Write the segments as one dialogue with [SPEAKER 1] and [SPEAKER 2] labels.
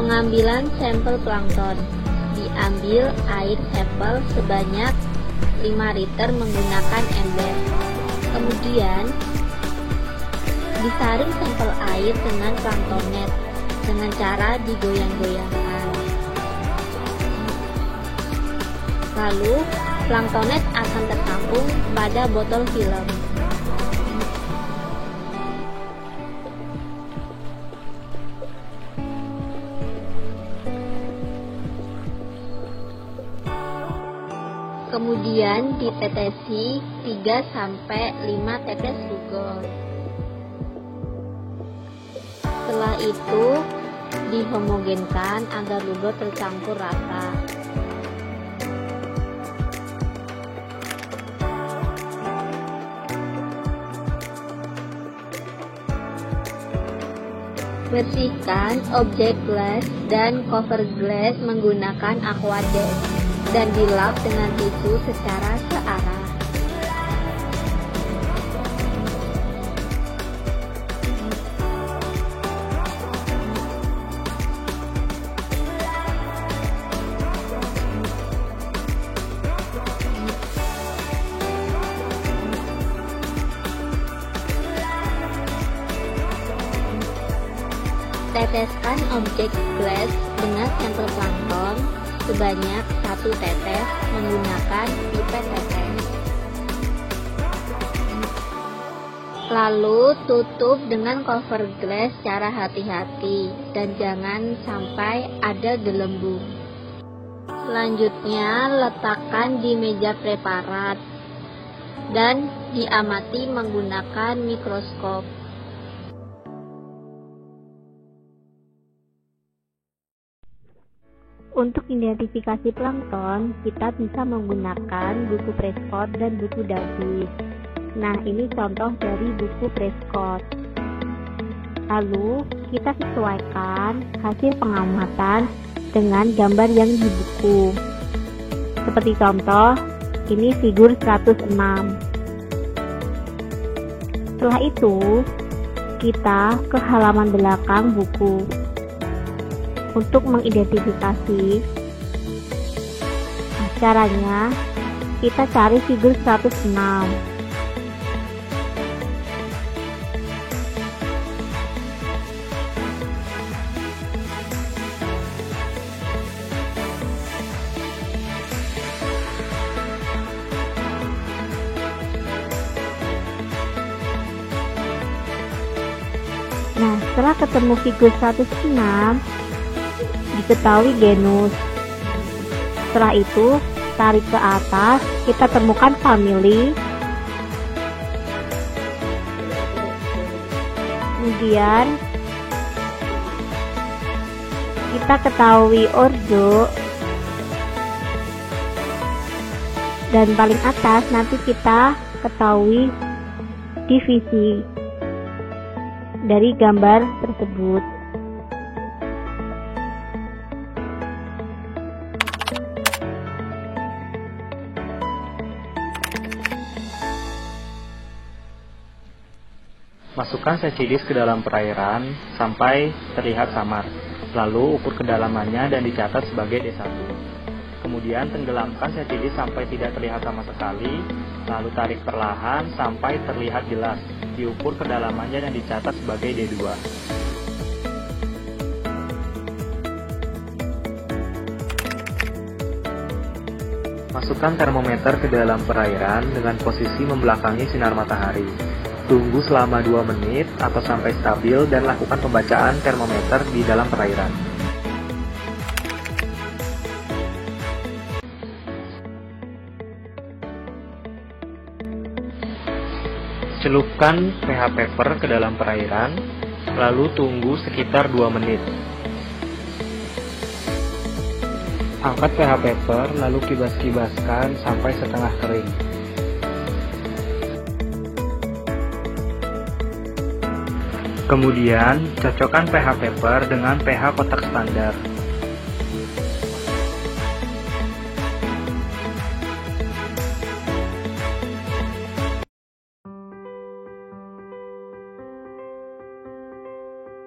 [SPEAKER 1] Pengambilan sampel plankton. Diambil air sampel sebanyak 5 liter menggunakan ember. Kemudian disaring sampel air dengan plankton net dengan cara digoyang-goyangkan. Lalu plankton net akan tertampung pada botol film. Kemudian ditetesi 3-5 tetes Lugol. Setelah itu dihomogenkan agar Lugol tercampur rata. Bersihkan objek gelas dan cover gelas menggunakan aqua dash dan dilap dengan tisu secara searah. Teteskan objek gelas dengan sampel plankton sebanyak 1 tetes menggunakan pipet tetes. Lalu tutup dengan cover gelas secara hati-hati dan jangan sampai ada gelembung. Selanjutnya letakkan di meja preparat dan diamati menggunakan mikroskop. Untuk identifikasi plankton, kita bisa menggunakan buku Prescott dan buku Davis. Nah, ini contoh dari buku Prescott. Lalu, kita sesuaikan hasil pengamatan dengan gambar yang di buku. Seperti contoh, ini figur 106. Setelah itu, kita ke halaman belakang buku. Untuk mengidentifikasi, caranya kita cari figur 106. Nah, setelah ketemu figur 106, diketahui genus. Setelah itu, tarik ke atas, kita temukan family. Kemudian, kita ketahui ordo. Dan paling atas nanti kita ketahui divisi dari gambar tersebut.
[SPEAKER 2] Masukkan secidis ke dalam perairan sampai terlihat samar, lalu ukur kedalamannya dan dicatat sebagai D1. Kemudian tenggelamkan secidis sampai tidak terlihat sama sekali, lalu tarik perlahan sampai terlihat jelas, diukur kedalamannya dan dicatat sebagai D2. Masukkan termometer ke dalam perairan dengan posisi membelakangi sinar matahari. Tunggu selama 2 menit atau sampai stabil dan lakukan pembacaan termometer di dalam perairan. Celupkan pH paper ke dalam perairan, lalu tunggu sekitar 2 menit. Angkat pH paper lalu kibas-kibaskan sampai setengah kering. Kemudian, cocokkan pH paper dengan pH kotak standar.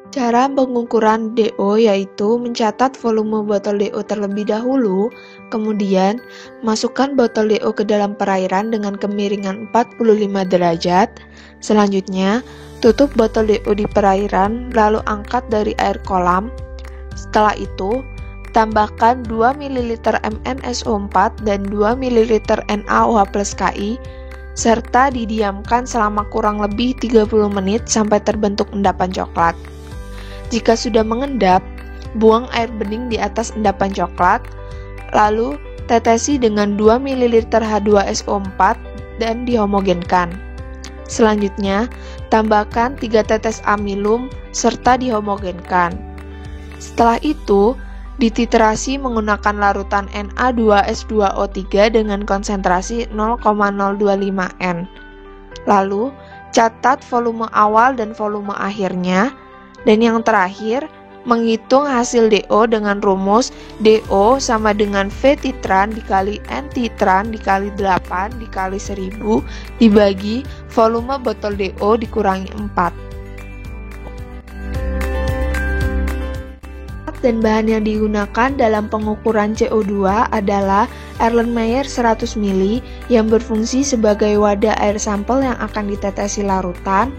[SPEAKER 3] Cara Cara pengukuran DO yaitu mencatat volume botol DO terlebih dahulu, kemudian masukkan botol DO ke dalam perairan dengan kemiringan 45 derajat. Selanjutnya, tutup botol DO di perairan lalu angkat dari air kolam. Setelah itu, tambahkan 2 ml MnSO4 dan 2 ml NaOH+KI serta didiamkan selama kurang lebih 30 menit sampai terbentuk endapan coklat. Jika sudah mengendap, buang air bening di atas endapan coklat, lalu tetesi dengan 2 ml H2SO4 dan dihomogenkan. Selanjutnya, tambahkan 3 tetes amilum serta dihomogenkan. Setelah itu, dititerasi menggunakan larutan Na2S2O3 dengan konsentrasi 0,025 N. Lalu, catat volume awal dan volume akhirnya. Dan yang terakhir, menghitung hasil DO dengan rumus DO sama dengan V titran dikali N titran dikali 8 dikali 1000 dibagi volume botol DO dikurangi 4. Dan bahan yang digunakan dalam pengukuran CO2 adalah Erlenmeyer 100 ml yang berfungsi sebagai wadah air sampel yang akan ditetesi larutan,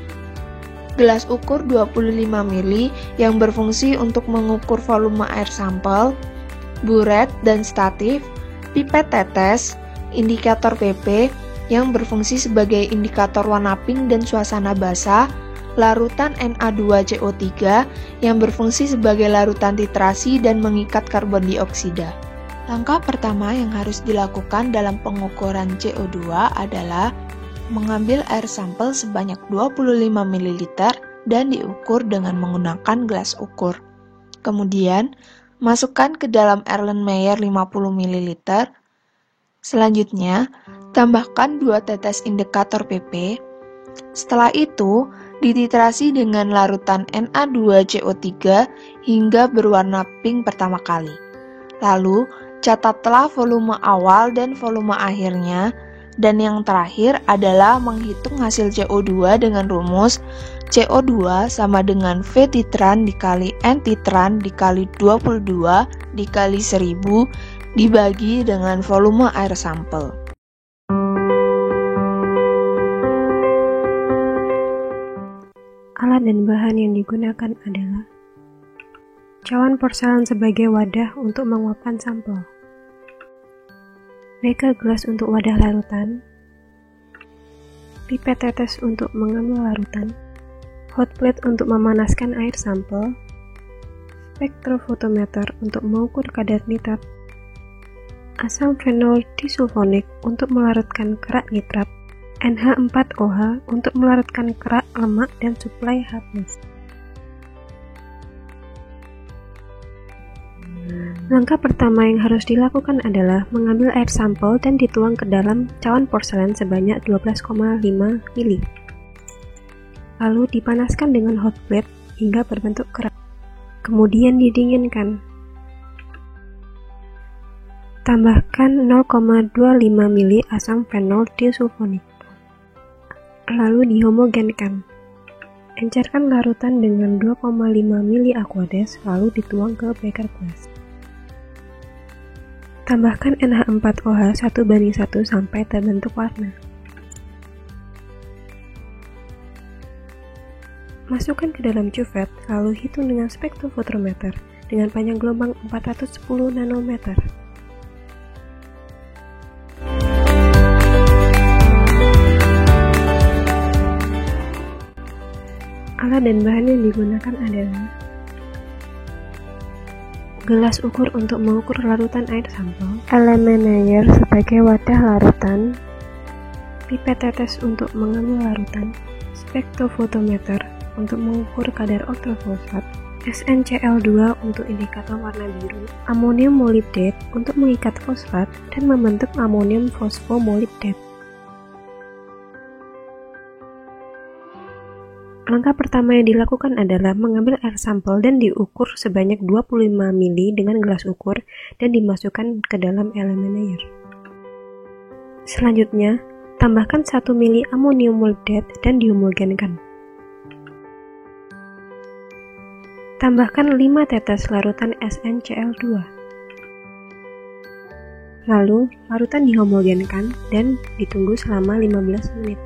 [SPEAKER 3] gelas ukur 25 ml yang berfungsi untuk mengukur volume air sampel, buret dan statif, pipet tetes, indikator PP yang berfungsi sebagai indikator warna pink dan suasana basah, larutan Na2CO3 yang berfungsi sebagai larutan titrasi dan mengikat karbon dioksida. Langkah pertama yang harus dilakukan dalam pengukuran CO2 adalah mengambil air sampel sebanyak 25 ml dan diukur dengan menggunakan gelas ukur. Kemudian, masukkan ke dalam Erlenmeyer 50 ml. Selanjutnya, tambahkan 2 tetes indikator PP. Setelah itu, dititrasi dengan larutan Na2CO3 hingga berwarna pink pertama kali. Lalu, catatlah volume awal dan volume akhirnya, dan yang terakhir adalah menghitung hasil CO2 dengan rumus CO2 sama dengan V titran dikali N titran dikali 22 dikali 1000 dibagi dengan volume air sampel.
[SPEAKER 4] Alat dan bahan yang digunakan adalah cawan porselen sebagai wadah untuk menguapkan sampel, beker gelas untuk wadah larutan, pipet tetes untuk mengambil larutan, hot plate untuk memanaskan air sampel, spektrofotometer untuk mengukur kadar nitrat, asam fenol disulfonik untuk melarutkan kerak nitrat, NH4OH untuk melarutkan kerak lemak dan suplai H+. Langkah pertama yang harus dilakukan adalah mengambil air sampel dan dituang ke dalam cawan porselen sebanyak 12,5 ml. Lalu dipanaskan dengan hot plate hingga berbentuk kerak. Kemudian didinginkan. Tambahkan 0,25 ml asam fenol disulfonik. Lalu dihomogenkan. Encerkan larutan dengan 2,5 ml aquades lalu dituang ke beker gelas. Tambahkan NH4OH 1:1 sampai terbentuk warna. Masukkan ke dalam cuvette lalu hitung dengan spektrofotometer dengan panjang gelombang 410 nanometer. Alat dan bahan yang digunakan adalah gelas ukur untuk mengukur larutan air sampel, Erlenmeyer sebagai wadah larutan, pipet tetes untuk mengambil larutan, spektrofotometer untuk mengukur kadar oktofosfat, SnCl2 untuk indikator warna biru, amonium molibdet untuk mengikat fosfat dan membentuk amonium fosfomolibdet. Langkah pertama yang dilakukan adalah mengambil air sampel dan diukur sebanyak 25 ml dengan gelas ukur dan dimasukkan ke dalam Erlenmeyer. Selanjutnya, tambahkan 1 ml amonium molibdet dan dihomogenkan. Tambahkan 5 tetes larutan SnCl2. Lalu, larutan dihomogenkan dan ditunggu selama 15 menit.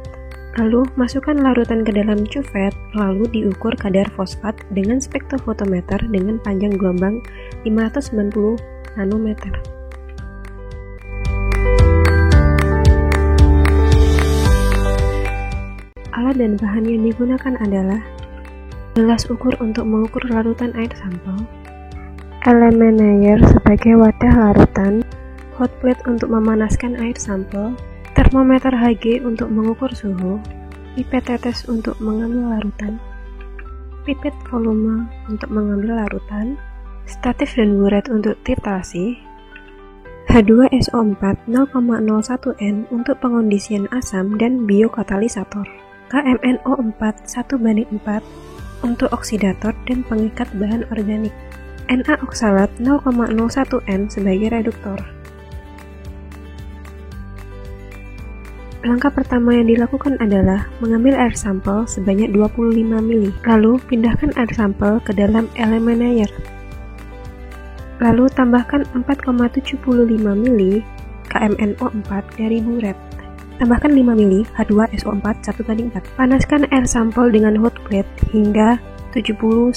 [SPEAKER 4] Lalu, masukkan larutan ke dalam cuvette, lalu diukur kadar fosfat dengan spektrofotometer dengan panjang gelombang 590 nanometer. Alat dan bahan yang digunakan adalah gelas ukur untuk mengukur larutan air sampel, Erlenmeyer sebagai wadah larutan, hot plate untuk memanaskan air sampel, termometer Hg untuk mengukur suhu, pipet tetes untuk mengambil larutan, pipet volume untuk mengambil larutan, statif dan buret untuk titrasi, H2SO4 0,01N untuk pengondisian asam dan biokatalisator, KMNO4 1:4 untuk oksidator dan pengikat bahan organik, Na oksalat 0,01N sebagai reduktor. Langkah pertama yang dilakukan adalah mengambil air sampel sebanyak 25 ml, lalu pindahkan air sampel ke dalam Erlenmeyer. Lalu tambahkan 4,75 ml KMNO4 dari buret. Tambahkan 5 ml H2SO4 1:4. Panaskan air sampel dengan hot plate hingga 70-80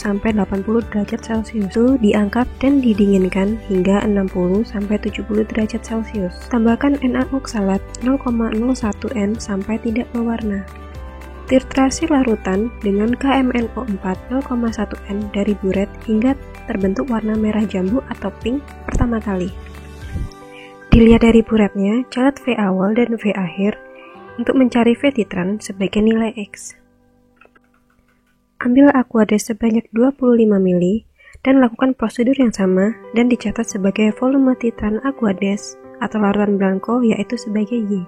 [SPEAKER 4] derajat Celcius. Suhu diangkat dan didinginkan hingga 60-70 derajat Celcius. Tambahkan Na oksalat 0,01N sampai tidak berwarna. Titrasi larutan dengan KMNO4 0,1N dari buret hingga terbentuk warna merah jambu atau pink pertama kali. Dilihat dari buretnya, catat V awal dan V akhir untuk mencari V titran sebagai nilai X. Ambil aquades sebanyak 25 ml dan lakukan prosedur yang sama dan dicatat sebagai volume titran aquades atau larutan blanco yaitu sebagai Y.